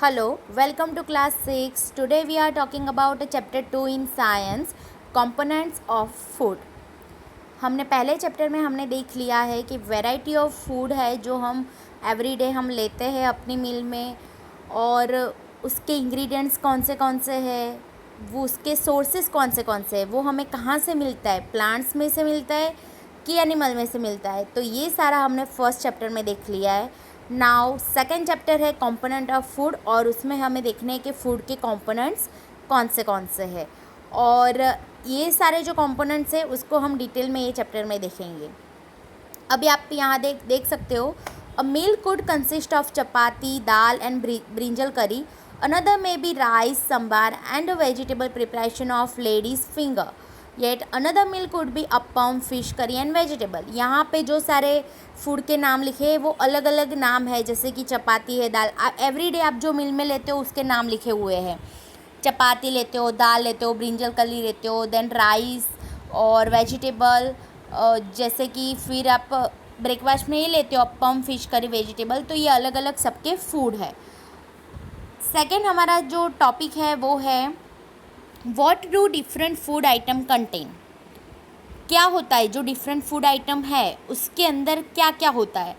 Hello, welcome to class 6. Today we are talking about chapter 2 in science, components of food. हमने पहले chapter में हमने देख लिया है कि वैरायटी ऑफ फूड है जो हम एवरीडे हम लेते हैं अपनी मील में, और उसके इंग्रेडिएंट्स कौन से हैं, वो उसके सोर्सेस कौन से हैं, वो हमें कहाँ से मिलता है, प्लांट्स में से मिलता है कि एनिमल में से मिलता है। तो ये सारा हमने फर्स्ट चैप्टर में देख लिया है। नाउ सेकेंड चैप्टर है कंपोनेंट ऑफ फूड, और उसमें हमें देखने हैं कि फूड के कंपोनेंट्स कौन से हैं, और ये सारे जो कंपोनेंट्स हैं उसको हम डिटेल में ये चैप्टर में देखेंगे। अभी आप यहाँ देख सकते हो, a meal could consist of chapati, dal and brinjal curry, another may be rice, sambar and a vegetable preparation of ladies finger, yet another meal could be appam, fish curry and vegetable. यहाँ पे जो सारे फूड के नाम लिखे हैं वो अलग अलग नाम है, जैसे कि चपाती है, दाल, एवरीडे आप जो मील में लेते हो उसके नाम लिखे हुए हैं। चपाती लेते हो, दाल लेते हो, ब्रिंजल कली लेते हो, देन राइस और वेजिटेबल, जैसे कि फिर आप ब्रेकफास्ट में ये लेते हो अप्पम, फिश करी, वेजिटेबल। तो ये अलग अलग सबके फूड है। सेकेंड हमारा जो टॉपिक है वो है what do different food item contain. क्या होता है जो डिफरेंट फूड आइटम है उसके अंदर क्या क्या होता है।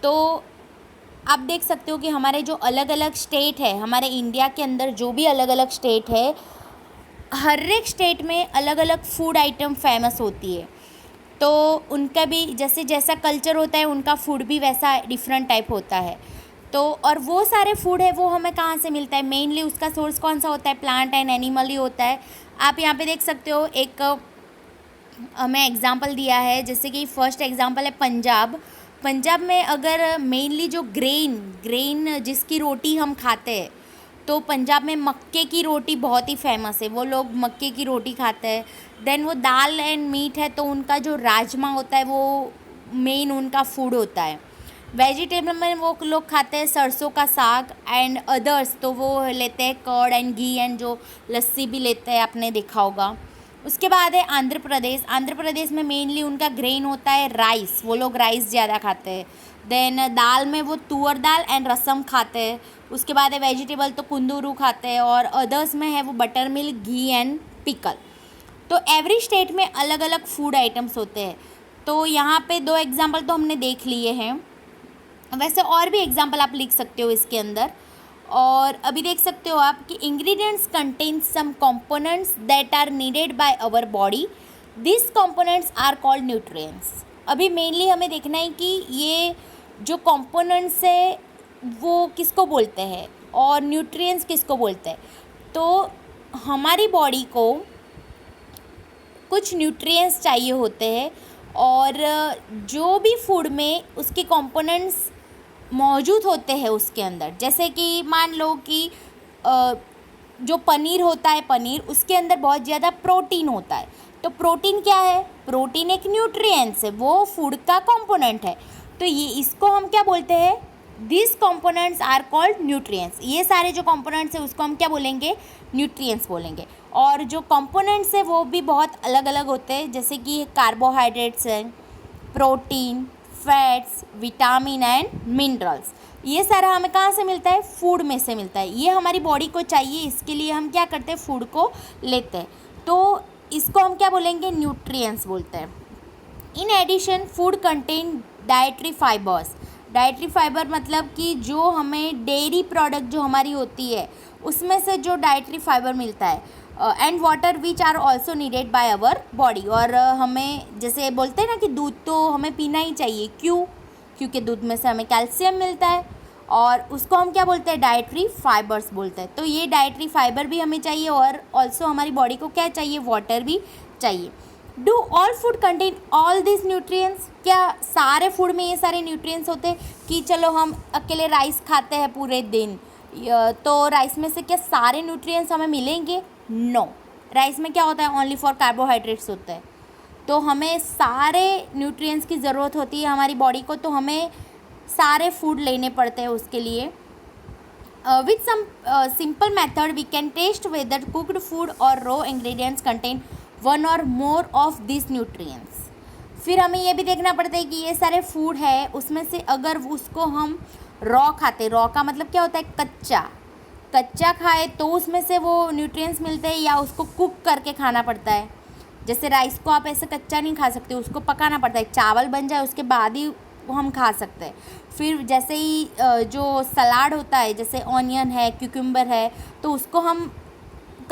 तो आप देख सकते हो कि हमारे जो अलग अलग स्टेट है, हमारे इंडिया के अंदर जो भी अलग अलग स्टेट है, हर एक स्टेट में अलग अलग फूड आइटम फेमस होती है। तो उनका भी जैसे जैसा कल्चर होता है उनका फूड भी वैसा डिफरेंट टाइप होता है। तो और वो सारे फूड है वो हमें कहाँ से मिलता है, मेनली उसका सोर्स कौन सा होता है, प्लांट एंड एनिमल ही होता है। आप यहाँ पे देख सकते हो, एक मैं एग्ज़ाम्पल दिया है, जैसे कि फर्स्ट एग्ज़ाम्पल है पंजाब में अगर मेनली जो ग्रेन जिसकी रोटी हम खाते हैं, तो पंजाब में मक्के की रोटी बहुत ही फेमस है, वो लोग मक्के की रोटी खाते हैं। देन वो दाल एंड मीट है, तो उनका जो राजमा होता है वो मेन उनका फूड होता है। वेजिटेबल में वो लोग खाते हैं सरसों का साग एंड अदर्स, तो वो लेते हैं कर्ड एंड घी एंड जो लस्सी भी लेते हैं, आपने देखा होगा। उसके बाद है आंध्र प्रदेश में मेनली उनका ग्रेन होता है राइस, वो लोग राइस ज़्यादा खाते हैं। देन दाल में वो तुअर दाल एंड रसम खाते हैं। उसके बाद है वेजिटेबल, तो कुंदरू खाते हैं, और अदर्स में है वो butter milk, ghee and pickle. तो एवरी स्टेट में अलग अलग फूड आइटम्स होते हैं। तो यहाँ पे 2 एग्जाम्पल तो हमने देख लिए हैं, वैसे और भी एग्जाम्पल आप लिख सकते हो इसके अंदर। और अभी देख सकते हो आप कि ingredients contain some components that are needed by our body, this components are called nutrients. अभी मेनली हमें देखना है कि ये जो कंपोनेंट्स है वो किसको बोलते हैं और न्यूट्रिएंट्स किसको बोलते हैं। तो हमारी बॉडी को कुछ न्यूट्रिएंट्स चाहिए होते हैं, और जो भी फूड में उसके कंपोनेंट्स मौजूद होते हैं उसके अंदर, जैसे कि मान लो कि जो पनीर होता है, पनीर उसके अंदर बहुत ज़्यादा प्रोटीन होता है। तो प्रोटीन क्या है, प्रोटीन एक न्यूट्रिएंट्स है, वो फूड का कंपोनेंट है। तो ये इसको हम क्या बोलते हैं, this components are called nutrients. ये सारे जो कंपोनेंट्स है उसको हम क्या बोलेंगे, न्यूट्रिएंट्स बोलेंगे। और जो कंपोनेंट्स है वो भी बहुत अलग अलग होते हैं, जैसे कि कार्बोहाइड्रेट्स हैं, protein, fats, vitamin and minerals. ये सारा हमें कहाँ से मिलता है, फूड में से मिलता है। ये हमारी बॉडी को चाहिए, इसके लिए हम क्या करते हैं, फूड को लेते हैं। तो इसको हम क्या बोलेंगे, न्यूट्रिएंट्स बोलते हैं। In addition food contain dietary fibres. Dietary fibre मतलब कि जो हमें डेयरी प्रोडक्ट जो हमारी होती है उसमें से जो डाइटरी फाइबर मिलता है, and water which are also needed by our body. और हमें जैसे बोलते हैं ना कि दूध तो हमें पीना ही चाहिए, क्यों, क्योंकि दूध में से हमें कैल्शियम मिलता है, और उसको हम क्या बोलते हैं, डाइटरी फाइबर्स बोलते हैं। तो ये डाइटरी फाइबर भी हमें चाहिए, और ऑल्सो हमारी बॉडी को क्या चाहिए, वाटर भी चाहिए। Do all food contain all this nutrients. क्या सारे फूड में ये सारे न्यूट्रिएंट्स होते हैं कि चलो हम अकेले राइस खाते हैं पूरे दिन, तो राइस में से क्या सारे न्यूट्रिएंट्स हमें मिलेंगे, नो। राइस में क्या होता है, ओनली फॉर कार्बोहाइड्रेट्स होता है। तो हमें सारे न्यूट्रिएंट्स की ज़रूरत होती है हमारी बॉडी को, तो हमें सारे फूड लेने पड़ते हैं उसके लिए। With some simple method we can test whether cooked food और रॉ इंग्रेडिएंट्स कंटेन वन और मोर ऑफ दिस न्यूट्रिएंट्स। फिर हमें ये भी देखना पड़ता है कि ये सारे फूड है उसमें से अगर उसको हम रॉ खाते, रॉ का मतलब क्या होता है, कच्चा, कच्चा खाए तो उसमें से वो न्यूट्रिएंट्स मिलते हैं या उसको कुक करके खाना पड़ता है? जैसे राइस को आप ऐसे कच्चा नहीं खा सकते, उसको पकाना पड़ता है, चावल बन जाए उसके बाद ही वो हम खा सकते हैं। फिर जैसे ही जो सलाद होता है, जैसे ऑनियन है, क्यूकम्बर है, तो उसको हम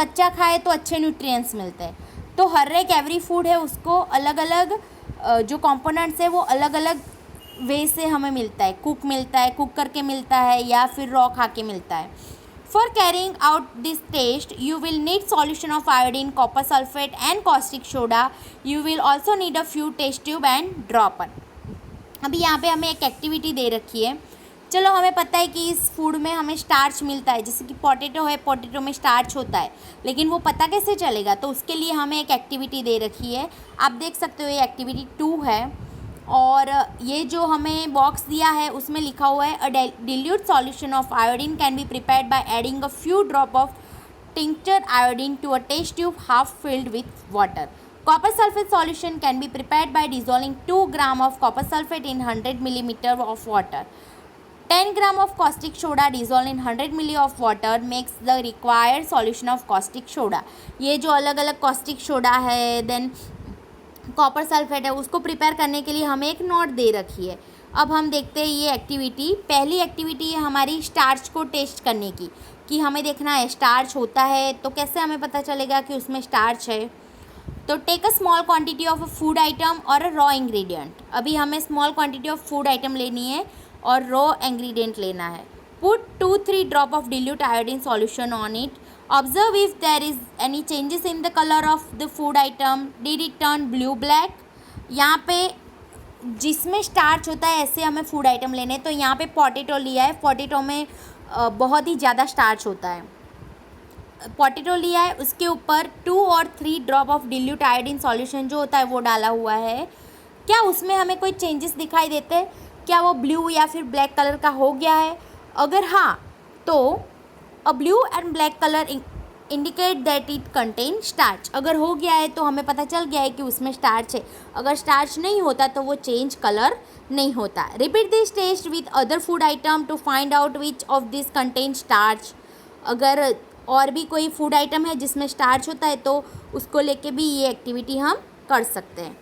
कच्चा खाए तो अच्छे न्यूट्रिएंट्स मिलते हैं। तो हर एक एवरी फूड है उसको अलग अलग जो कंपोनेंट्स है वो अलग अलग वे से हमें मिलता है, कुक करके मिलता है या फिर रॉ खा के मिलता है। For carrying out this test you will need solution of iodine, copper sulphate and caustic soda. You will also need a few test tube and dropper. अभी यहाँ पे हमें एक एक्टिविटी दे रखी है। चलो हमें पता है कि इस फूड में हमें स्टार्च मिलता है, जैसे कि पोटैटो है, पोटैटो में स्टार्च होता है, लेकिन वो पता कैसे चलेगा? तो उसके लिए हमें एक एक्टिविटी दे रखी है। आप देख सकते हो ये एक्टिविटी 2 है और ये जो हमें बॉक्स दिया है उसमें लिखा हुआ है a dilute solution of iodine can be prepared by adding a few drop of tincture iodine to a test tube half filled with water. Copper sulfate solution can be prepared by dissolving 2 gram of copper sulfate in 100 millimeter of water. 10 gram of caustic soda dissolved in 100 milli of water makes the required solution of caustic soda. ये जो अलग अलग caustic soda है, than copper sulphate है, उसको prepare करने के लिए हमें एक नोट दे रखी है। अब हम देखते हैं ये एक्टिविटी। पहली एक्टिविटी है हमारी स्टार्च को टेस्ट करने की, कि हमें देखना है स्टार्च होता है तो कैसे हमें पता चलेगा कि उसमें स्टार्च है। तो take a small quantity of a food item और अ रॉ इंग्रेडिएंट। अभी हमें small quantity of food item लेनी है और रॉ इंग्रेडिएंट लेना है। Put 2-3 drop of dilute iodine solution on it. Observe if there is any changes in the color of the food item. Did it turn blue, black? यहाँ पे जिसमें starch होता है ऐसे हमें फूड आइटम लेने। तो यहाँ पे पोटैटो लिया है, पोटैटो में बहुत ही ज़्यादा स्टार्च होता है। पोटैटो लिया है, उसके ऊपर 2 और 3 drop of dilute iodine solution जो होता है वो डाला हुआ है। क्या उसमें हमें कोई चेंजेस दिखाई देते हैं? क्या वो ब्लू या फिर ब्लैक कलर का हो गया है? अगर हाँ तो a blue and black colour indicate that it contain starch. अगर हो गया है तो हमें पता चल गया है कि उसमें स्टार्च है। अगर स्टार्च नहीं होता तो वो चेंज कलर नहीं होता। Repeat this test with other food item to find out which of this contain starch. अगर और भी कोई फूड आइटम है जिसमें स्टार्च होता है तो उसको लेके भी ये एक्टिविटी हम कर सकते हैं।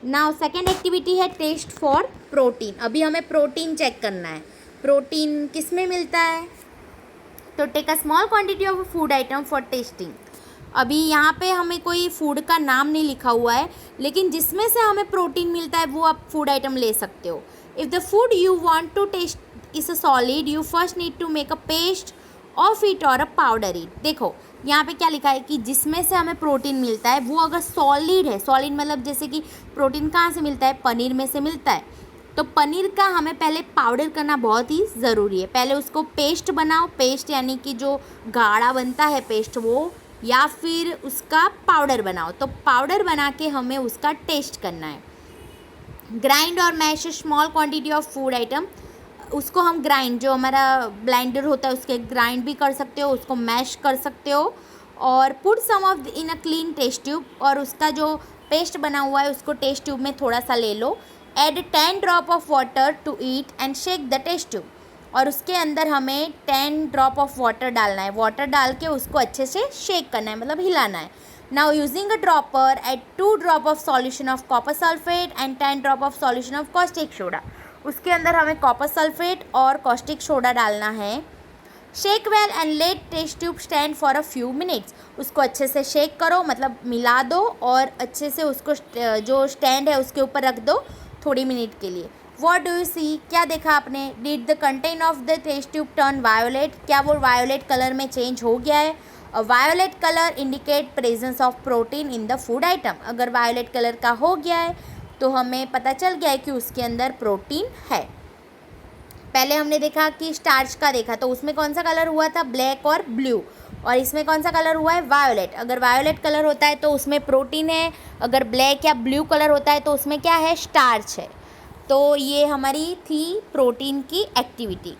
नाउ सेकेंड एक्टिविटी है टेस्ट फॉर प्रोटीन। अभी हमें प्रोटीन चेक करना है, प्रोटीन किस में मिलता है। तो take a small quantity of food item for testing. अभी यहाँ पे हमें कोई फूड का नाम नहीं लिखा हुआ है, लेकिन जिसमें से हमें प्रोटीन मिलता है वो आप फूड आइटम ले सकते हो। If the food you want to test is a solid you first need to make a paste of it और अ पाउडर इट। देखो यहाँ पे क्या लिखा है कि जिसमें से हमें प्रोटीन मिलता है वो अगर सॉलिड है, सॉलिड मतलब जैसे कि प्रोटीन कहाँ से मिलता है, पनीर में से मिलता है, तो पनीर का हमें पहले पाउडर करना बहुत ही ज़रूरी है। पहले उसको पेस्ट बनाओ, पेस्ट यानी कि जो गाढ़ा बनता है पेस्ट वो, या फिर उसका पाउडर बनाओ। तो पाउडर बना के हमें उसका टेस्ट करना है। ग्राइंड और mash small quantity of food item. उसको हम ग्राइंड, जो हमारा ब्लेंडर होता है उसके ग्राइंड भी कर सकते हो, उसको मैश कर सकते हो। और put some of in a clean test tube, और उसका जो पेस्ट बना हुआ है उसको टेस्ट ट्यूब में थोड़ा सा ले लो। Add 10 drop of water to it and shake the test tube. और उसके अंदर हमें 10 ड्रॉप ऑफ वाटर डालना है। वाटर डाल के उसको अच्छे से शेक करना है, मतलब हिलाना है। Now using a dropper add 2 drop of solution of copper sulphate and 10 drop of solution of caustic soda. उसके अंदर हमें कॉपर सल्फेट और कॉस्टिक सोडा डालना है। Shake well and let test tube stand for a few minutes. उसको अच्छे से shake करो, मतलब मिला दो और अच्छे से उसको जो स्टैंड है उसके ऊपर रख दो थोड़ी मिनट के लिए। वॉट डू यू सी, क्या देखा आपने? Did the content of the test tube turn violet, क्या वो वायोलेट कलर में चेंज हो गया है? Violet colour indicate presence of protein in the food item. अगर वायोलेट कलर का हो गया है तो हमें पता चल गया है कि उसके अंदर प्रोटीन है। पहले हमने देखा कि स्टार्च का देखा तो उसमें कौन सा कलर हुआ था, ब्लैक और ब्लू, और इसमें कौन सा कलर हुआ है, वायोलेट। अगर वायोलेट कलर होता है तो उसमें प्रोटीन है, अगर ब्लैक या ब्लू कलर होता है तो उसमें क्या है, स्टार्च है। तो ये हमारी थी प्रोटीन की एक्टिविटी।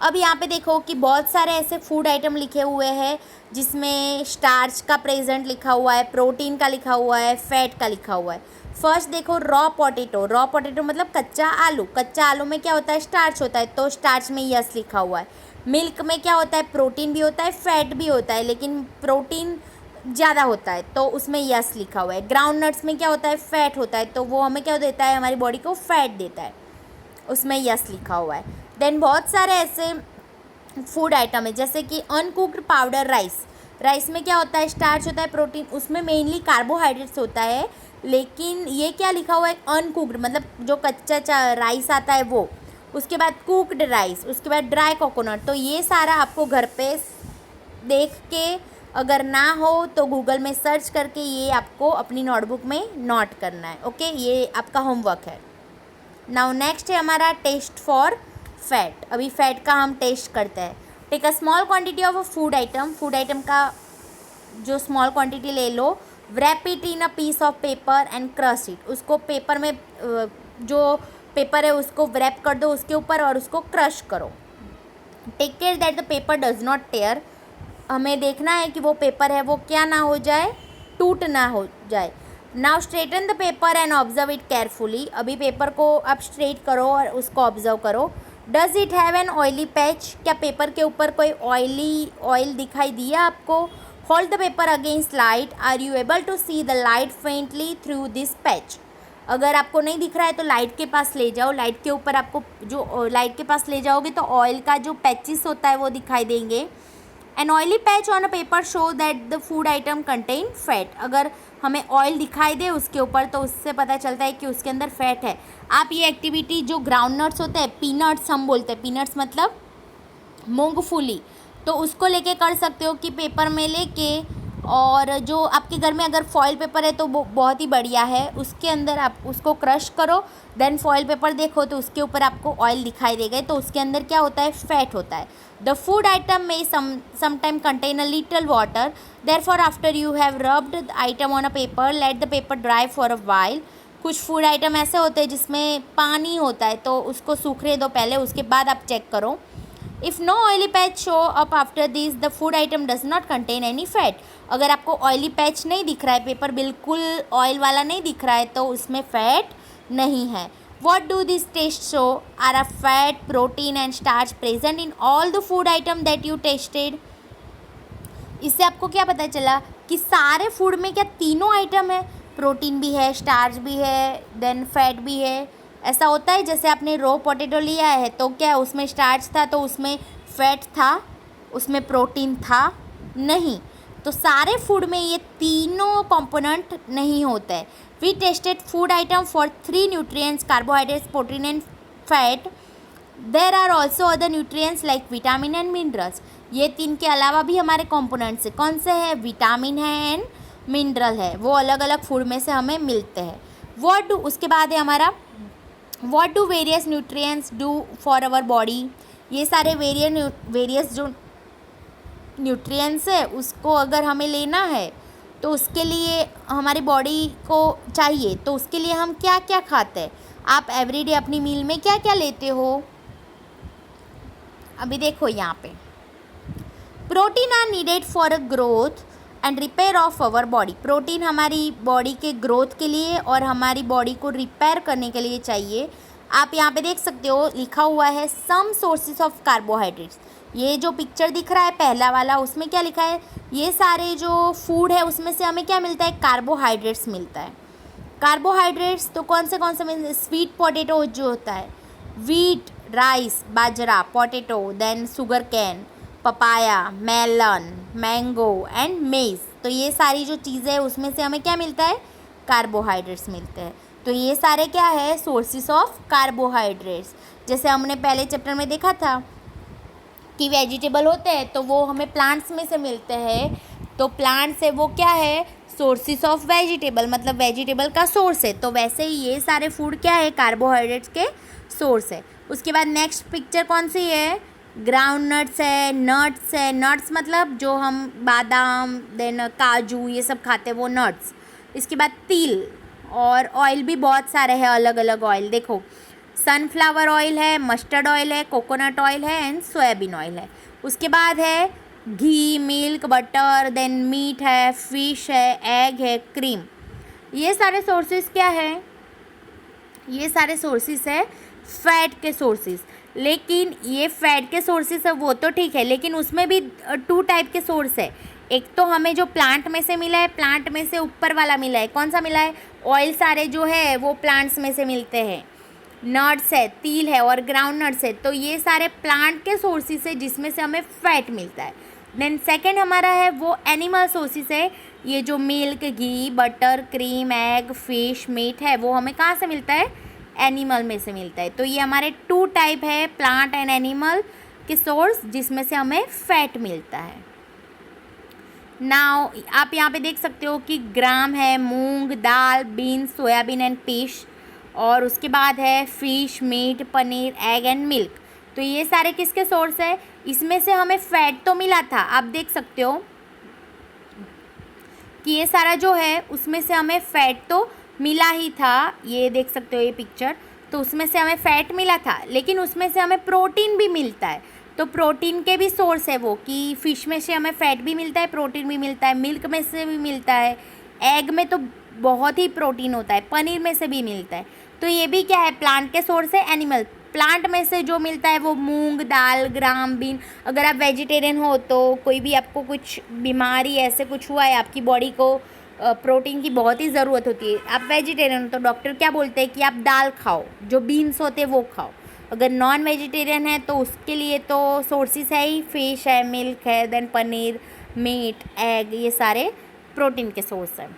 अब यहाँ पे देखो कि बहुत सारे ऐसे फूड आइटम लिखे हुए हैं जिसमें स्टार्च का प्रेजेंट लिखा हुआ है, प्रोटीन का लिखा हुआ है, फैट का लिखा हुआ है। फर्स्ट देखो रॉ पोटैटो, रॉ पोटैटो मतलब कच्चा आलू। कच्चा आलू में क्या होता है, स्टार्च होता है, तो स्टार्च में यस लिखा हुआ है। मिल्क में क्या होता है, प्रोटीन भी होता है, फैट भी होता है, लेकिन प्रोटीन ज़्यादा होता है तो उसमें यस लिखा हुआ है। ग्राउंड नट्स में क्या होता है, फैट होता है, तो वो हमें क्या देता है, हमारी बॉडी को फैट देता है, उसमें यस लिखा हुआ है। देन बहुत सारे ऐसे फूड आइटम है जैसे कि अनकुक्ड पाउडर राइस। राइस में क्या होता है, स्टार्च होता है, प्रोटीन, उसमें मेनली कार्बोहाइड्रेट्स होता है, लेकिन ये क्या लिखा हुआ है, अनकुक्ड, मतलब जो कच्चा राइस आता है वो। उसके बाद कुक्ड राइस, उसके बाद ड्राई कोकोनट। तो ये सारा आपको घर पे देख के, अगर ना हो तो गूगल में सर्च करके ये आपको अपनी नोटबुक में नोट करना है। ओके, ये आपका होमवर्क है। नाउ नेक्स्ट है हमारा टेस्ट फॉर फैट। अभी फैट का हम टेस्ट करते हैं। Take a small quantity of a food item. Food item का जो स्मॉल क्वांटिटी ले लो, wrap it in a piece of paper and crush it। उसको पेपर में, जो पेपर है उसको wrap कर दो उसके ऊपर और उसको क्रश करो। Take care that the paper does not tear. हमें देखना है कि वो पेपर है वो क्या ना हो जाए, टूट ना हो जाए। Now straighten the paper and observe it carefully. अभी पेपर को आप स्ट्रेट करो और उसको ऑब्जर्व करो। Does it have an oily patch. क्या पेपर के ऊपर कोई ऑयल दिखाई दिया आपको? Hold the paper against light. Are you able to see the light faintly through this patch. अगर आपको नहीं दिख रहा है तो लाइट के पास ले जाओ। लाइट के ऊपर आपको, जो लाइट के पास ले जाओगे तो ऑयल का जो पैचेस होता है वो दिखाई देंगे। An oily patch on a paper show that the food item contain fat. अगर हमें ऑयल दिखाई दे उसके ऊपर तो उससे पता चलता है कि उसके अंदर फैट है। आप ये एक्टिविटी, जो ग्राउंड नट्स होते हैं, पीनट्स हम बोलते हैं, पीनट्स मतलब मूंगफली, तो उसको लेके कर सकते हो कि पेपर में लेके, और जो आपके घर में अगर फॉइल पेपर है तो वो बहुत ही बढ़िया है, उसके अंदर आप उसको क्रश करो। देन फॉइल पेपर देखो तो उसके ऊपर आपको ऑयल दिखाई देगा, तो उसके अंदर क्या होता है, फैट होता है। द फूड आइटम में sometime contain a little water. Therefore after you have rubbed the item on a paper, let the paper dry for a while. कुछ फूड आइटम ऐसे होते हैं जिसमें पानी होता है तो उसको सूखने दो पहले, उसके बाद आप चेक करो। If no oily patch show up after this, the food item does not contain any fat. अगर आपको ऑयली पैच नहीं दिख रहा है, पेपर बिल्कुल ऑयल वाला नहीं दिख रहा है, तो उसमें फैट नहीं है। What do this test show? Are a fat, protein and starch present in all the food item that you tested. इससे आपको क्या पता चला कि सारे फूड में क्या तीनों आइटम है, प्रोटीन भी है, स्टार्च भी है, देन फैट भी है। ऐसा होता है जैसे आपने रो पोटैटो लिया है तो क्या उसमें स्टार्च था तो उसमें फैट था, उसमें प्रोटीन था? नहीं। तो सारे फूड में ये तीनों कंपोनेंट नहीं होते हैं। We tested food item for 3 nutrients, carbohydrates, protein and fat. There are also other nutrients like vitamin and minerals. ये 3 के अलावा भी हमारे कॉम्पोनेंट्स है। कौन से हैं? विटामिन है एंड मिनरल है, वो अलग अलग फूड में से हमें मिलते हैं। वॉट डू, उसके बाद है हमारा what do various nutrients do for our body. ये सारे वेरियस जो न्यूट्रिएंट्स है उसको अगर हमें लेना है तो उसके लिए हमारी बॉडी को चाहिए, तो उसके लिए हम क्या क्या खाते हैं। आप एवरीडे अपनी मील में क्या क्या लेते हो? अभी देखो यहाँ पे, protein are needed for a growth and repair of our body. Protein हमारी बॉडी के ग्रोथ के लिए और हमारी बॉडी को रिपेयर करने के लिए चाहिए। आप यहाँ पे देख सकते हो लिखा हुआ है सम सोर्सेज ऑफ कार्बोहाइड्रेट्स। ये जो पिक्चर दिख रहा है पहला वाला, उसमें क्या लिखा है, ये सारे जो फूड है उसमें से हमें क्या मिलता है, कार्बोहाइड्रेट्स मिलता है। कार्बोहाइड्रेट्स तो कौन से मिलते हैं? स्वीट पोटैटो जो होता है, wheat, rice, bajra, potato, then sugarcane, papaya, melon, mango and maize. तो ये सारी जो चीज़ें हैं उसमें से हमें क्या मिलता है, कार्बोहाइड्रेट्स मिलते हैं। तो ये सारे क्या है, सोर्सेस ऑफ कार्बोहाइड्रेट्स। जैसे हमने पहले चैप्टर में देखा था कि वेजिटेबल होते हैं तो वो हमें प्लांट्स में से मिलते हैं, तो प्लांट से वो क्या है, सोर्सेस ऑफ वेजिटेबल, मतलब वेजिटेबल का सोर्स है। तो वैसे ही ये सारे फूड क्या है, कार्बोहाइड्रेट्स के सोर्स है। उसके बाद नेक्स्ट पिक्चर कौन सी है, ग्राउंड नट्स है, नट्स है। नट्स मतलब जो हम बादाम, देन काजू, ये सब खाते हैं वो नट्स। इसके बाद तिल, और ऑयल भी बहुत सारे हैं, अलग अलग ऑयल देखो, सनफ्लावर ऑयल है, मस्टर्ड ऑयल है, कोकोनट ऑयल है एंड सोयाबीन ऑयल है। उसके बाद है घी, मिल्क, बटर, देन मीट है, फिश है, एग है, क्रीम। ये सारे सोर्सेस क्या है, ये सारे सोर्सेस है फैट के सोर्सेस। लेकिन ये फैट के सोर्सेस है वो तो ठीक है, लेकिन उसमें भी 2 टाइप के सोर्स है। एक तो हमें जो प्लांट में से मिला है, प्लांट में से ऊपर वाला मिला है, कौन सा मिला है? ऑयल सारे जो है वो प्लांट्स में से मिलते हैं। नट्स है, तिल है और ग्राउंड नट्स है, तो ये सारे प्लांट के सोर्सेस है जिसमें से हमें फैट मिलता है। देन सेकंड हमारा है वो एनिमल सोर्सेस है, ये जो milk, ghee, butter, cream, egg, fish, meat है वो हमें कहाँ से मिलता है? एनिमल में से मिलता है। तो ये हमारे 2 टाइप है, प्लांट एंड एनिमल के सोर्स, जिसमें से हमें फैट मिलता है। नाउ आप यहाँ पे देख सकते हो कि ग्राम है, moong, dal, beans, soybean and fish, और उसके बाद है fish, meat, paneer, egg and milk. तो ये सारे किसके सोर्स है? इसमें से हमें फैट तो मिला था, आप देख सकते हो कि ये सारा जो है उसमें से हमें फैट तो मिला ही था, ये देख सकते हो ये पिक्चर। तो उसमें से हमें फैट मिला था, लेकिन उसमें से हमें प्रोटीन भी मिलता है। तो प्रोटीन के भी सोर्स है वो, कि फ़िश में से हमें फैट भी मिलता है, प्रोटीन भी मिलता है, मिल्क में से भी मिलता है, एग में तो बहुत ही प्रोटीन होता है, पनीर में से भी मिलता है। तो ये भी क्या है? प्लांट के सोर्स है, एनिमल। प्लांट में से जो मिलता है वो मूंग, दाल, ग्राम, बीन। अगर आप वेजिटेरियन हो तो कोई भी आपको कुछ बीमारी ऐसे कुछ हुआ है, आपकी बॉडी को प्रोटीन की बहुत ही ज़रूरत होती है, आप वेजिटेरियन हो तो डॉक्टर क्या बोलते हैं कि आप दाल खाओ, जो बीन्स होते हैं वो खाओ। अगर नॉन वेजिटेरियन है तो उसके लिए तो सोर्सेस है ही, फिश है, मिल्क है, देन पनीर, मीट, एग, ये सारे प्रोटीन के सोर्स हैं।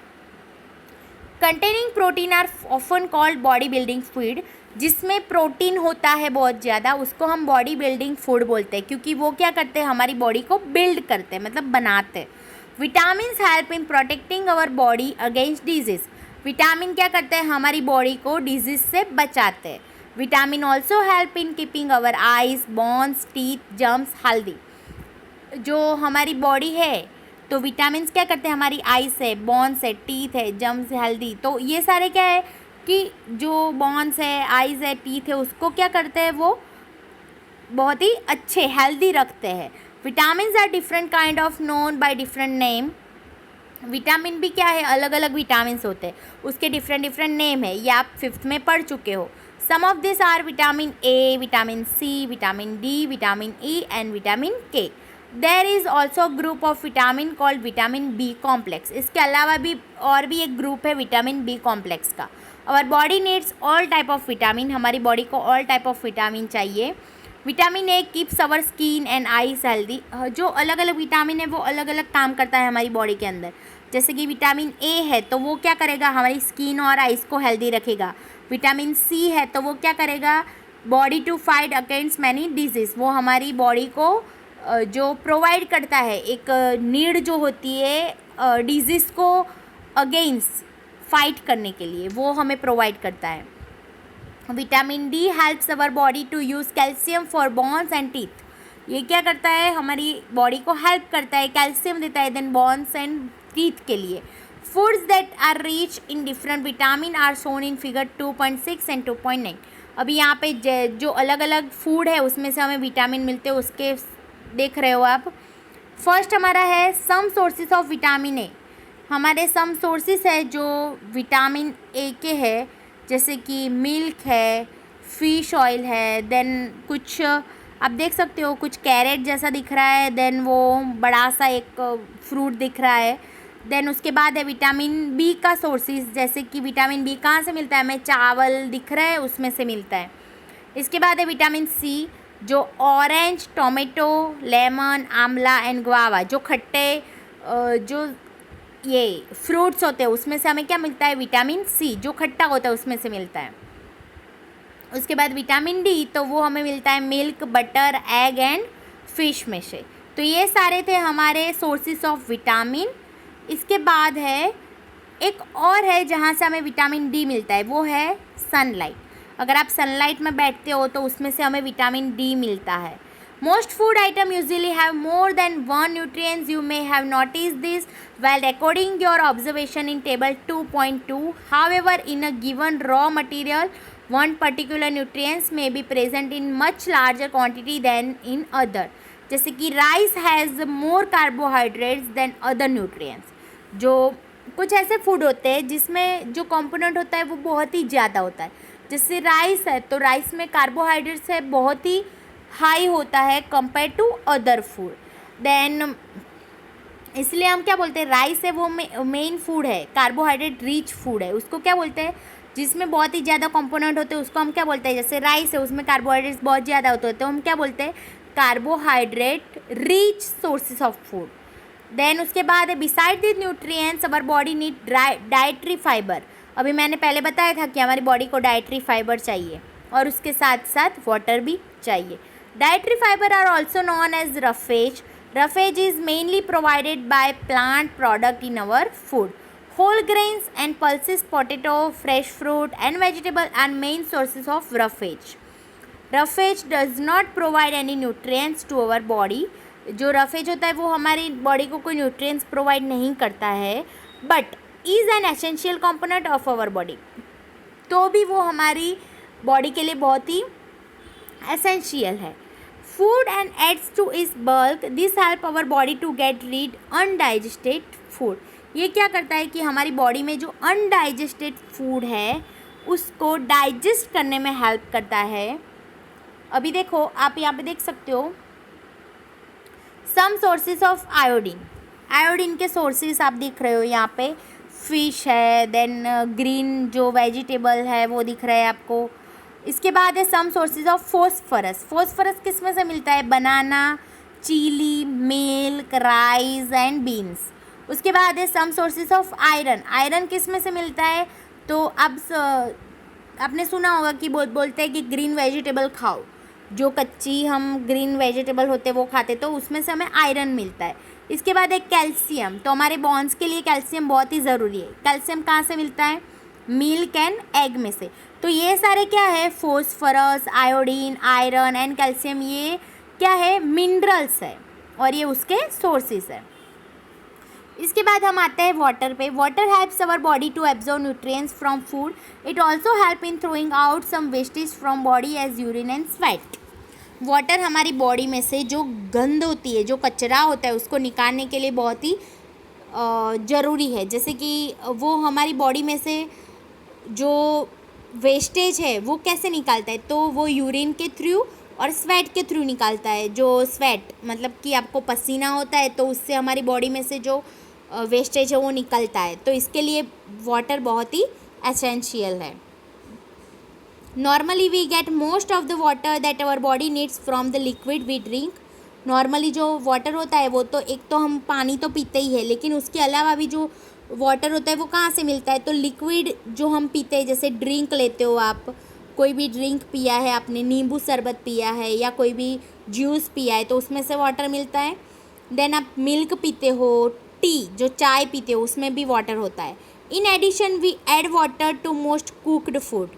Containing protein are often called body building food. जिसमें प्रोटीन होता है बहुत ज़्यादा, उसको हम बॉडी बिल्डिंग फूड बोलते हैं, क्योंकि वो क्या करते हैं? हमारी बॉडी को बिल्ड करते हैं, मतलब बनाते हैं। Vitamins help in protecting our body against disease. Vitamin क्या करते हैं? हमारी बॉडी को डिजीज़ से बचाते हैं। Vitamin also help in keeping our eyes, bones, teeth, gums healthy. जो हमारी बॉडी है तो विटामिन क्या करते हैं? हमारी आइस है, बोन्स है, टीथ है, जम्स हेल्दी। तो ये सारे क्या है कि जो बोन्स है, आइज़ है, टीथ है, उसको क्या करते हैं? वो बहुत ही अच्छे हेल्दी रखते हैं। Vitamin are different kind of known by different name. Vitamin भी क्या है? अलग अलग विटामिन होते हैं, उसके डिफरेंट डिफरेंट नेम है, ये आप 5th में पढ़ चुके हो। Some of this are vitamin A, vitamin C, vitamin D, vitamin E and vitamin K. There is also group of vitamin called vitamin B complex. इसके अलावा भी और भी एक ग्रुप है विटामिन बी कॉम्प्लेक्स का। Our body needs all type of vitamin. हमारी body को ऑल टाइप ऑफ विटामिन चाहिए। Vitamin A keeps our skin and eyes healthy. जो अलग अलग विटामिन है वो अलग अलग काम करता है हमारी बॉडी के अंदर। जैसे कि विटामिन ए है तो वो क्या करेगा? हमारी स्किन और आइज़ को हेल्दी रखेगा। विटामिन सी है तो वो क्या करेगा? Body to fight against many disease. वो हमारी बॉडी को जो प्रोवाइड करता है, एक नीड जो होती है डिजीज़ को अगेंस्ट फाइट करने के लिए, वो हमें प्रोवाइड करता है। Vitamin D helps our body to use calcium for bones and teeth. ये क्या करता है? हमारी बॉडी को हेल्प करता है, कैल्शियम देता है देन बोन्स एंड टीथ के लिए। Foods that are rich in different vitamin are shown in figure 2.6 and 2.9। अभी यहाँ पे जो अलग अलग फूड है उसमें से हमें विटामिन मिलते हैं, उसके देख रहे हो आप। फर्स्ट हमारा है some sources of vitamin A. हमारे सम सोर्सेज है जो विटामिन ए के है, जैसे कि मिल्क है, फिश ऑयल है, देन कुछ आप देख सकते हो कुछ कैरेट जैसा दिख रहा है, देन वो बड़ा सा एक फ्रूट दिख रहा है। देन उसके बाद है विटामिन बी का सोर्सेज, जैसे कि विटामिन बी कहाँ से मिलता है? हमें चावल दिख रहा है उसमें से मिलता है। इसके बाद है विटामिन सी, जो ऑरेंज, टोमेटो, लेमन, आंवला एंड गुआवा, जो खट्टे जो ये फ्रूट्स होते हैं उसमें से हमें क्या मिलता है? विटामिन सी, जो खट्टा होता है उसमें से मिलता है। उसके बाद विटामिन डी, तो वो हमें मिलता है milk, butter, egg and fish में से। तो ये सारे थे हमारे सोर्सेस ऑफ विटामिन। इसके बाद है एक और है जहाँ से हमें विटामिन डी मिलता है, वो है सनलाइट। अगर आप सनलाइट में बैठते हो तो उसमें से हमें विटामिन डी मिलता है। Most food item usually have more than one nutrients. You may have notice this while recording your observation in table 2.2. However, in a given raw material, one particular nutrients may be present in much larger quantity than in other. जैसे कि rice has more carbohydrates than other nutrients. जो कुछ ऐसे food होते हैं जिसमें जो component होता है वो बहुत ही ज़्यादा होता है, जैसे राइस है तो राइस में कार्बोहाइड्रेट्स है बहुत ही हाई होता है compare to other food. Then इसलिए हम क्या बोलते हैं, राइस है वो मेन फूड है, कार्बोहाइड्रेट रिच फूड है, उसको क्या बोलते हैं, जिसमें बहुत ही ज़्यादा कंपोनेंट होते हैं उसको हम क्या बोलते हैं। जैसे राइस है उसमें कार्बोहाइड्रेट्स बहुत ज़्यादा होते हैं तो हम क्या बोलते हैं, carbohydrate rich sources of food. Then उसके बाद है beside the nutrients our body need dietary fibre. अभी मैंने पहले बताया था कि हमारी बॉडी को डाइटरी फाइबर चाहिए और उसके साथ साथ वाटर भी चाहिए। Dietary fibre are also known as roughage. Roughage is mainly provided by plant product in our food. Whole grains and pulses, potato, fresh fruit and vegetable are main sources of roughage. Roughage does not provide any nutrients to our body. जो roughage होता है वो हमारी body को कोई nutrients provide नहीं करता है, but is an essential component of our body. तो भी वो हमारी बॉडी के लिए बहुत ही essential है। Food and adds to its bulk. This help our body to get rid undigested food. ये क्या करता है कि हमारी बॉडी में जो अनडाइजेस्टेड फूड है उसको डाइजेस्ट करने में हेल्प करता है। अभी देखो आप यहाँ पे देख सकते हो some sources of iodine. Iodine के सोर्सेज आप दिख रहे हो यहाँ पे, फिश है, देन ग्रीन जो वेजिटेबल है वो दिख रहा है आपको। इसके बाद है some sources of phosphorus. Phosphorus किस में से मिलता है, banana, chilli, milk, rice and beans. उसके बाद है some sources of iron. Iron किस में से मिलता है, तो अब आपने सुना होगा कि बोलते हैं कि ग्रीन वेजिटेबल खाओ, जो कच्ची हम ग्रीन वेजिटेबल होते हैं वो खाते तो उसमें से हमें आयरन मिलता है। इसके बाद है कैल्शियम। तो हमारे बॉन्स के लिए कैल्शियम बहुत ही ज़रूरी है। कैल्शियम कहाँ से मिलता है, मिल्क एंड एग में से। तो ये सारे क्या है, phosphorus, iodine, iron and calcium, ये क्या है, मिनरल्स है और ये उसके सोर्सेस है। इसके बाद हम आते हैं वाटर पे। Water helps our body to absorb nutrients from food. It also help in throwing out some wastage from body as urine and sweat. Water हमारी बॉडी में से जो गंद होती है, जो कचरा होता है, उसको निकालने के लिए बहुत ही ज़रूरी है। जैसे कि वो हमारी बॉडी में से जो वेस्टेज है वो कैसे निकालता है, तो वो यूरिन के थ्रू और स्वेट के थ्रू निकालता है। जो स्वेट मतलब कि आपको पसीना होता है तो उससे हमारी बॉडी में से जो वेस्टेज है वो निकलता है। तो इसके लिए वाटर बहुत ही एसेंशियल है। Normally we get most of the water that our body needs from the liquid we drink. Normally जो वाटर होता है वो तो एक तो हम पानी तो पीते ही है, लेकिन उसके अलावा भी जो वाटर होता है वो कहाँ से मिलता है, तो लिक्विड जो हम पीते हैं, जैसे ड्रिंक लेते हो आप, कोई भी ड्रिंक पिया है आपने, नींबू शरबत पिया है या कोई भी जूस पिया है तो उसमें से वाटर मिलता है। देन आप मिल्क पीते हो, टी जो चाय पीते हो उसमें भी वाटर होता है। In addition we add water to most cooked food.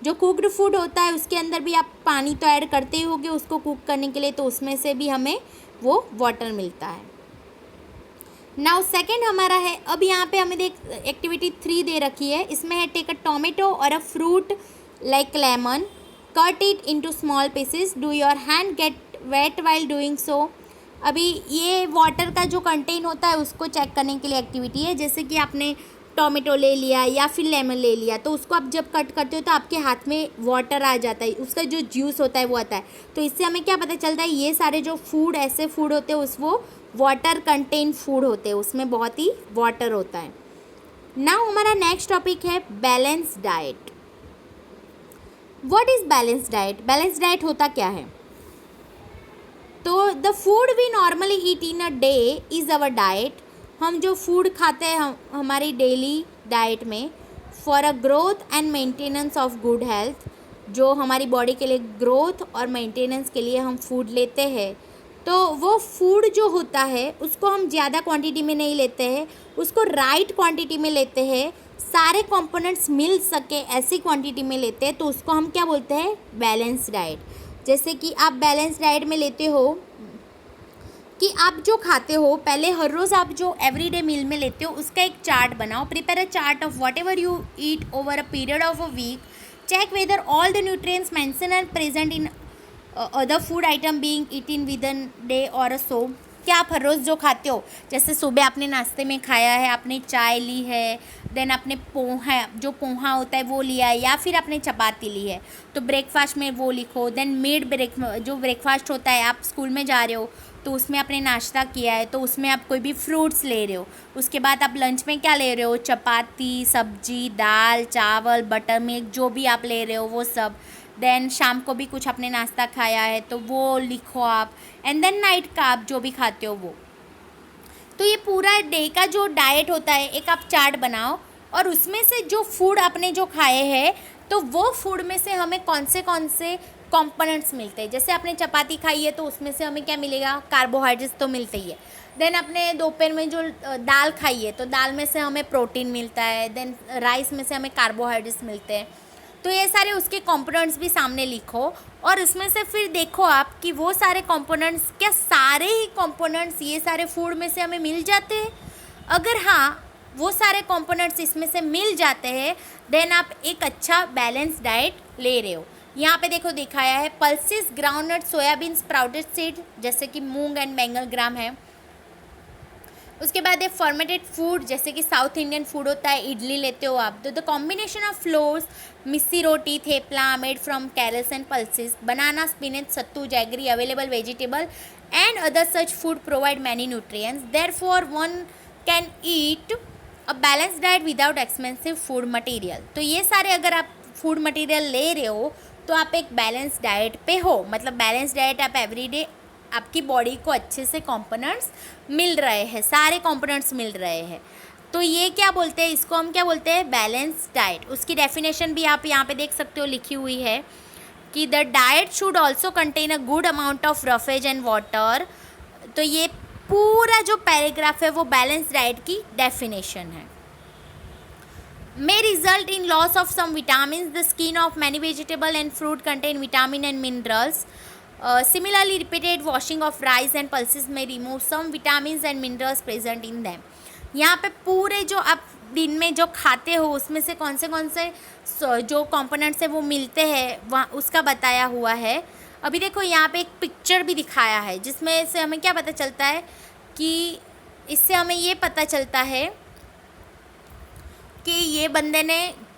जो कुकड फूड होता है उसके अंदर भी आप पानी तो ऐड करते ही होगे उसको कुक करने के लिए, तो उसमें से भी हमें वो वाटर मिलता है। नाउ सेकेंड हमारा है, अब यहाँ पे हमें देख एक्टिविटी 3 दे रखी है। इसमें है take a tomato or a fruit like lemon, cut it into small pieces, do your hand get wet while doing so. अभी ये वाटर का जो कंटेन होता है उसको चेक करने के लिए एक्टिविटी है। जैसे कि आपने टोमेटो ले लिया या फिर लेमन ले लिया, तो उसको आप जब कट करते हो तो आपके हाथ में वाटर आ जाता है, उसका जो जूस होता है वो आता है। तो इससे हमें क्या पता चलता है, ये सारे जो फूड ऐसे फूड होते हैं उस वो वाटर कंटेन फूड होते हैं, उसमें बहुत ही वाटर होता है। नाउ हमारा नेक्स्ट टॉपिक है balance diet. What is balance diet? Balance diet होता क्या है? तो the food we normally eat in a day is our diet. हम जो फूड खाते हैं हमारी डेली डाइट में for a growth and maintenance of good health, जो हमारी बॉडी के लिए ग्रोथ और मेंटेनेंस के लिए हम फूड लेते हैं, तो वो फूड जो होता है उसको हम ज़्यादा क्वांटिटी में नहीं लेते हैं, उसको राइट क्वांटिटी में लेते हैं, सारे कंपोनेंट्स मिल सके ऐसी क्वांटिटी में लेते हैं, तो उसको हम क्या बोलते हैं, बैलेंस डाइट। जैसे कि आप बैलेंस डाइट में लेते हो कि आप जो खाते हो, पहले हर रोज़ आप जो एवरीडे मील में लेते हो उसका एक चार्ट बनाओ। Prepare a chart of whatever you eat over a period of a week. Check whether all the nutrients mention are present in other food item being eaten within day or so. क्या आप हर रोज़ जो खाते हो, जैसे सुबह आपने नाश्ते में खाया है, आपने चाय ली है, देन आपने पोहा, जो पोहा होता है वो लिया है, या फिर आपने चपाती ली है, तो ब्रेकफास्ट में वो लिखो। देन जो ब्रेकफास्ट होता है, आप स्कूल में जा रहे हो तो उसमें आपने नाश्ता किया है, तो उसमें आप कोई भी फ्रूट्स ले रहे हो। उसके बाद आप लंच में क्या ले रहे हो, चपाती, सब्जी, दाल, चावल, बटर मिल्क, जो भी आप ले रहे हो वो सब। देन शाम को भी कुछ आपने नाश्ता खाया है तो वो लिखो आप। एंड देन नाइट का आप जो भी खाते हो वो। तो ये पूरा डे का जो डाइट होता है, एक आप चार्ट बनाओ, और उसमें से जो फूड आपने जो खाए हैं, तो वो फूड में से हमें कौन से कंपोनेंट्स मिलते हैं। जैसे आपने चपाती खाई है तो उसमें से हमें क्या मिलेगा, कार्बोहाइड्रेट्स तो मिलते ही है। देन आपने दोपहर में जो दाल खाई है तो दाल में से हमें प्रोटीन मिलता है। देन राइस में से हमें कार्बोहाइड्रेट्स मिलते हैं। तो ये सारे उसके कंपोनेंट्स भी सामने लिखो, और उसमें से फिर देखो आप कि वो सारे कंपोनेंट्स, क्या सारे ही कंपोनेंट्स ये सारे फूड में से हमें मिल जाते हैं। अगर हाँ, वो सारे कंपोनेंट्स इसमें से मिल जाते हैं, देन आप एक अच्छा बैलेंस डाइट ले रहे हो। यहाँ पे देखो दिखाया है pulses, groundnut, soybean, sprouted seed जैसे कि मूंग एंड बैंगन ग्राम है। उसके बाद है फर्मेंटेड फूड, जैसे कि साउथ इंडियन फूड होता है, इडली लेते हो आप, तो the combination of flours, missi roti, thepla made from cereals and pulses, banana, spinach, sattu, jaggery, available vegetable and other such food provide many nutrients, therefore one can eat a balance diet without expensive food material. तो ये सारे अगर आप food material ले रहे हो तो आप एक बैलेंस डाइट पे हो, मतलब बैलेंस डाइट आप एवरीडे, आपकी बॉडी को अच्छे से कंपोनेंट्स मिल रहे हैं, सारे कंपोनेंट्स मिल रहे हैं। तो ये क्या बोलते हैं, इसको हम क्या बोलते हैं, बैलेंस डाइट। उसकी डेफिनेशन भी आप यहाँ पे देख सकते हो लिखी हुई है कि the diet should also contain a good amount of roughage and water. तो ये पूरा जो पैराग्राफ है वो बैलेंस डाइट की डेफिनेशन है। May result in loss of some vitamins. The skin of many vegetable and fruit contain vitamin and minerals. Similarly, repeated washing of rice and pulses may remove some vitamins and minerals present in them. यहाँ पे पूरे जो आप दिन में जो खाते हो उसमें से कौन से जो कंपोनेंट्स है वो मिलते हैं, वहाँ उसका बताया हुआ है। अभी देखो यहाँ पे एक पिक्चर भी दिखाया है जिसमें से हमें क्या पता चलता है कि इससे हमें ये पता चलता है कि ये बंदे ने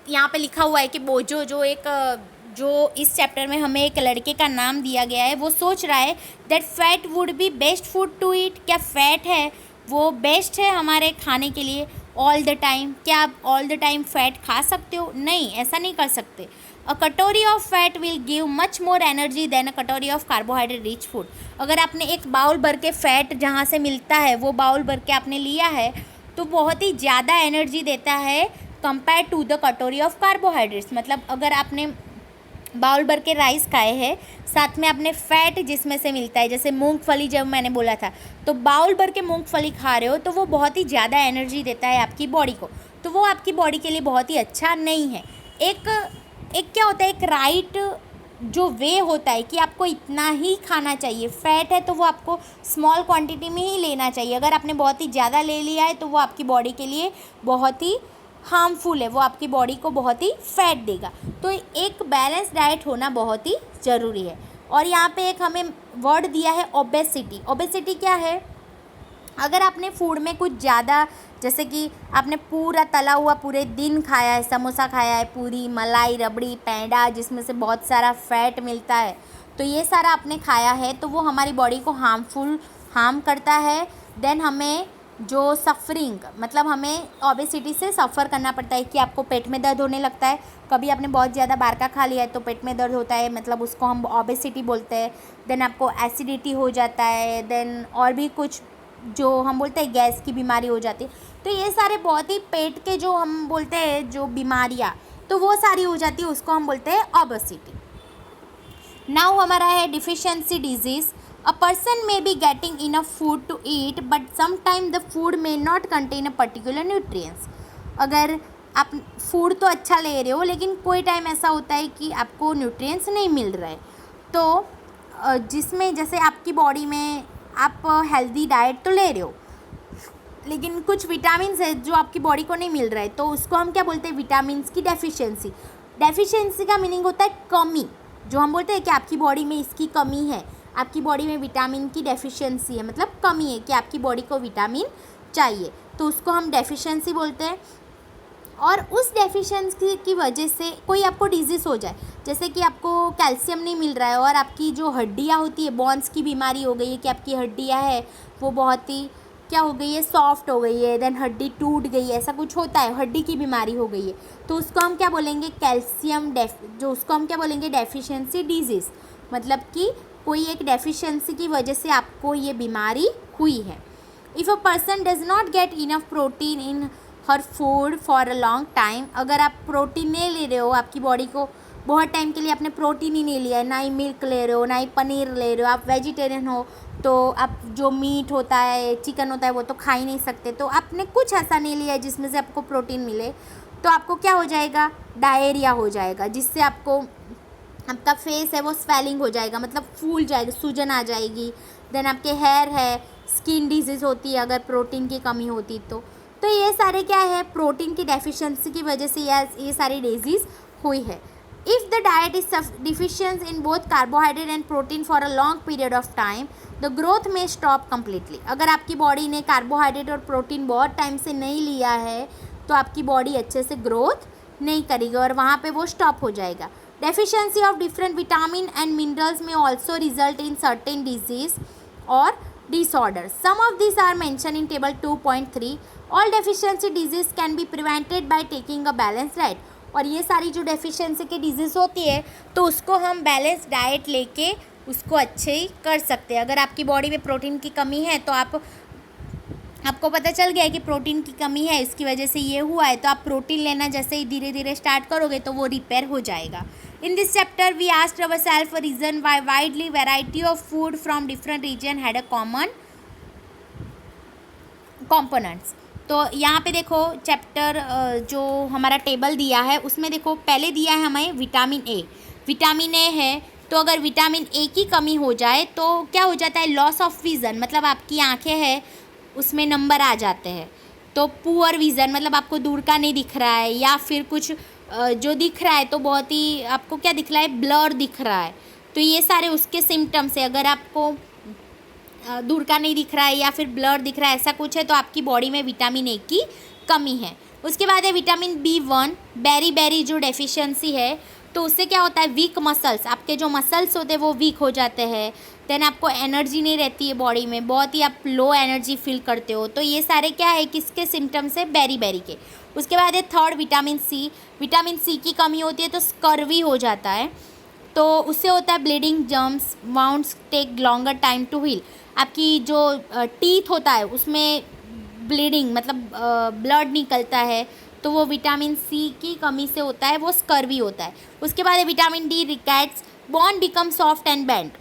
यहाँ पे लिखा हुआ है कि बोजो जो इस चैप्टर में हमें एक लड़के का नाम दिया गया है, वो सोच रहा है that fat would be best food to eat. क्या फैट है वो बेस्ट है हमारे खाने के लिए ऑल द टाइम? क्या आप ऑल द टाइम फैट खा सकते हो? नहीं, ऐसा नहीं कर सकते। A katori of fat will give much more energy than a katori of carbohydrate rich food. अगर आपने एक बाउल भर के फैट जहाँ से मिलता है वो बाउल भर के आपने लिया है तो बहुत ही ज़्यादा एनर्जी देता है कंपेयर टू द कटोरी ऑफ कार्बोहाइड्रेट्स। मतलब अगर आपने बाउल भर के राइस खाए हैं, साथ में आपने फैट जिसमें से मिलता है, जैसे मूंगफली जब मैंने बोला था, तो बाउल भर के मूंगफली खा रहे हो तो वो बहुत ही ज़्यादा एनर्जी देता है आपकी बॉडी को, तो वो आपकी बॉडी के लिए बहुत ही अच्छा नहीं है। एक क्या होता है, एक राइट जो वे होता है कि आपको इतना ही खाना चाहिए। फैट है तो वो आपको स्मॉल क्वांटिटी में ही लेना चाहिए। अगर आपने बहुत ही ज़्यादा ले लिया है तो वो आपकी बॉडी के लिए बहुत ही हार्मफुल है, वो आपकी बॉडी को बहुत ही फैट देगा। तो एक बैलेंस डाइट होना बहुत ही ज़रूरी है। और यहाँ पे एक हमें वर्ड दिया है ओबेसिटी। ओबेसिटी क्या है? अगर आपने फूड में कुछ ज़्यादा, जैसे कि आपने पूरा तला हुआ पूरे दिन खाया है, समोसा खाया है, पूरी मलाई, रबड़ी, पेंडा जिसमें से बहुत सारा फैट मिलता है, तो ये सारा आपने खाया है तो वो हमारी बॉडी को हार्म करता है। देन हमें जो सफरिंग, मतलब हमें ओबेसिटी से सफ़र करना पड़ता है कि आपको पेट में दर्द होने लगता है। कभी आपने बहुत ज़्यादा बाहर का खा लिया है तो पेट में दर्द होता है, मतलब उसको हम ओबेसिटी बोलते हैं। देन आपको एसिडिटी हो जाता है, देन और भी कुछ जो हम बोलते हैं गैस की बीमारी हो जाती है। तो ये सारे बहुत ही पेट के जो हम बोलते हैं जो बीमारियाँ, तो वो सारी हो जाती है, उसको हम बोलते हैं ओबेसिटी। नाउ हमारा है deficiency disease. A person may be getting enough food to eat, but sometimes the food may not contain a particular nutrients. अगर आप फूड तो अच्छा ले रहे हो लेकिन कोई टाइम ऐसा होता है कि आपको न्यूट्रिएंट्स नहीं मिल रहे, तो जिसमें जैसे आपकी बॉडी में आप हेल्दी डाइट तो ले रहे हो लेकिन कुछ विटामिन्स है जो आपकी बॉडी को नहीं मिल रहा है, तो उसको हम क्या बोलते हैं, विटामिन्स की डेफिशिएंसी। डेफिशिएंसी का मीनिंग होता है कमी, जो हम बोलते हैं कि आपकी बॉडी में इसकी कमी है। आपकी बॉडी में विटामिन की डेफिशिएंसी है, मतलब कमी है कि आपकी बॉडी को विटामिन चाहिए, तो उसको हम डेफिशिएंसी बोलते हैं। और उस डेफिशिएंसी की वजह से कोई आपको डिजीज़ हो जाए, जैसे कि आपको कैल्शियम नहीं मिल रहा है और आपकी जो हड्डियाँ होती है, बोन्स की बीमारी हो गई है कि आपकी हड्डियाँ है वो बहुत ही क्या हो गई है, सॉफ्ट हो गई है, देन हड्डी टूट गई है, ऐसा कुछ होता है, हड्डी की बीमारी हो गई है, तो उसको हम क्या बोलेंगे, कैल्शियम जो उसको हम क्या बोलेंगे, डेफिशिएंसी डिजीज़। मतलब कि कोई एक डेफिशिएंसी की वजह से आपको ये बीमारी हुई है। If a person does not get enough protein in her food for a long time, अगर आप प्रोटीन नहीं ले रहे हो, आपकी बॉडी को बहुत टाइम के लिए आपने प्रोटीन ही नहीं लिया है, ना ही मिल्क ले रहे हो, ना ही पनीर ले रहे हो, आप वेजिटेरियन हो, तो आप जो मीट होता है, चिकन होता है, वो तो खा ही नहीं सकते, तो आपने कुछ ऐसा नहीं लिया है जिसमें से आपको प्रोटीन मिले, तो आपको क्या हो जाएगा, डायरिया हो जाएगा, जिससे आपको आपका फेस है वो स्वेलिंग हो जाएगा, मतलब फूल जाएगा, सूजन आ जाएगी। देन आपके हेयर है, स्किन डिजीज़ होती है अगर प्रोटीन की कमी होती तो ये सारे क्या है, प्रोटीन की डेफिशिएंसी की वजह से ये सारी डिजीज़ हुई है। If the diet is deficient in both carbohydrate and protein for a long period of time, the growth में स्टॉप कम्प्लीटली। अगर आपकी बॉडी ने कार्बोहाइड्रेट और प्रोटीन बहुत टाइम से नहीं लिया है तो आपकी बॉडी अच्छे से ग्रोथ नहीं करेगी और वहाँ पे वो स्टॉप हो जाएगा। Deficiency of different vitamin and minerals में also result in certain disease or disorders. Some of these are mentioned in table 2.3. All deficiency disease can be prevented by taking a balanced diet. और ये सारी जो deficiency की disease होती है तो उसको हम बैलेंस डाइट लेके उसको अच्छे ही कर सकते हैं। अगर आपकी बॉडी में प्रोटीन की कमी है तो आपको पता चल गया है कि प्रोटीन की कमी है, इसकी वजह से ये हुआ है, तो आप प्रोटीन लेना जैसे ही धीरे धीरे स्टार्ट करोगे तो वो रिपेयर हो जाएगा। In this chapter we asked ourself a reason why widely variety of food from different region had a common components. तो यहाँ पे देखो चैप्टर जो हमारा टेबल दिया है उसमें देखो पहले दिया है हमें विटामिन ए। विटामिन ए है तो अगर विटामिन ए की कमी हो जाए तो क्या हो जाता है, लॉस ऑफ विज़न, मतलब आपकी आंखें हैं उसमें नंबर आ जाते हैं। तो पुअर विज़न मतलब आपको दूर का नहीं दिख रहा है, या फिर कुछ जो दिख रहा है तो बहुत ही आपको क्या दिख रहा है, ब्लर दिख रहा है। तो ये सारे उसके सिम्टम्स है। अगर आपको दूर का नहीं दिख रहा है या फिर ब्लर दिख रहा है, ऐसा कुछ है तो आपकी बॉडी में विटामिन ए की कमी है। उसके बाद है विटामिन B1, बेरी जो डेफिशिएंसी है तो उससे क्या होता है, वीक मसल्स, आपके जो मसल्स होते हैं वो वीक हो जाते हैं। देन आपको एनर्जी नहीं रहती है बॉडी में, बहुत ही आप लो एनर्जी फील करते हो। तो ये सारे क्या है, किसके सिम्टम्स है, बेरी के। उसके बाद है third vitamin C. Vitamin C की कमी होती है तो स्कर्वी हो जाता है, तो उससे होता है bleeding, germs, wounds take longer time to heal. आपकी जो टीथ होता है उसमें ब्लीडिंग मतलब ब्लड निकलता है तो वो विटामिन सी की कमी से होता है, वो स्कर्वी होता है। उसके बाद है vitamin D, rickets, bone become soft and band,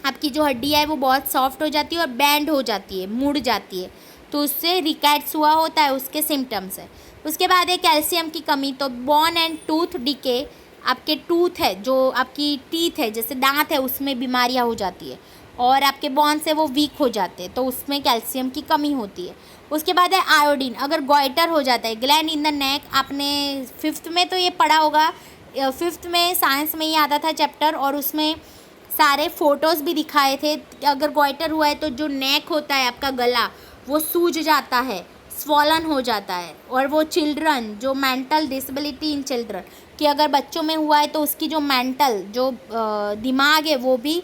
आपकी जो हड्डी है वो बहुत सॉफ्ट हो जाती है और बैंड हो जाती है, मुड़ जाती है, तो उससे रिकेट्स हुआ होता है, उसके सिम्टम्स है। उसके बाद है कैल्शियम की कमी, तो बोन एंड टूथ डिके, आपके टूथ है जो आपकी टीथ है जैसे दांत है उसमें बीमारियां हो जाती है और आपके बोन से वो वीक हो जाते हैं, तो उसमें कैल्शियम की कमी होती है। उसके बाद है आयोडीन, अगर गॉइटर हो जाता है, ग्लैंड इन द नेक, आपने 5th में तो ये पढ़ा होगा, 5th में साइंस में ये आता था चैप्टर, और उसमें सारे फ़ोटोज़ भी दिखाए थे। अगर गॉइटर हुआ है तो जो नेक होता है आपका गला वो सूज जाता है, स्वॉलन हो जाता है। और वो चिल्ड्रन जो मेंटल डिसेबिलिटी इन चिल्ड्रन कि अगर बच्चों में हुआ है तो उसकी जो मेंटल जो दिमाग है वो भी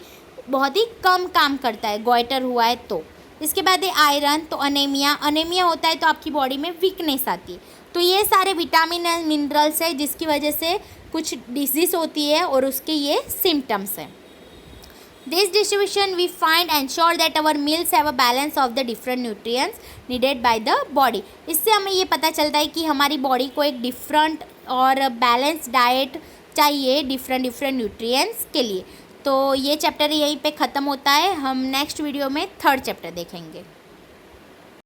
बहुत ही कम काम करता है, गॉइटर हुआ है तो। इसके बाद है आयरन, तो अनेमिया होता है तो आपकी बॉडी में वीकनेस आती है। तो ये सारे विटामिन एंड मिनरल्स है जिसकी वजह से कुछ डिजीज़ होती है और उसके ये सिम्टम्स हैं। This distribution we find ensure that our meals have a balance of the different nutrients needed by the body. इससे हमें ये पता चलता है कि हमारी बॉडी को एक डिफरेंट और बैलेंस डाइट चाहिए डिफरेंट न्यूट्रिएंट्स के लिए। तो ये चैप्टर यहीं पे ख़त्म होता है। हम नेक्स्ट वीडियो में 3rd चैप्टर देखेंगे।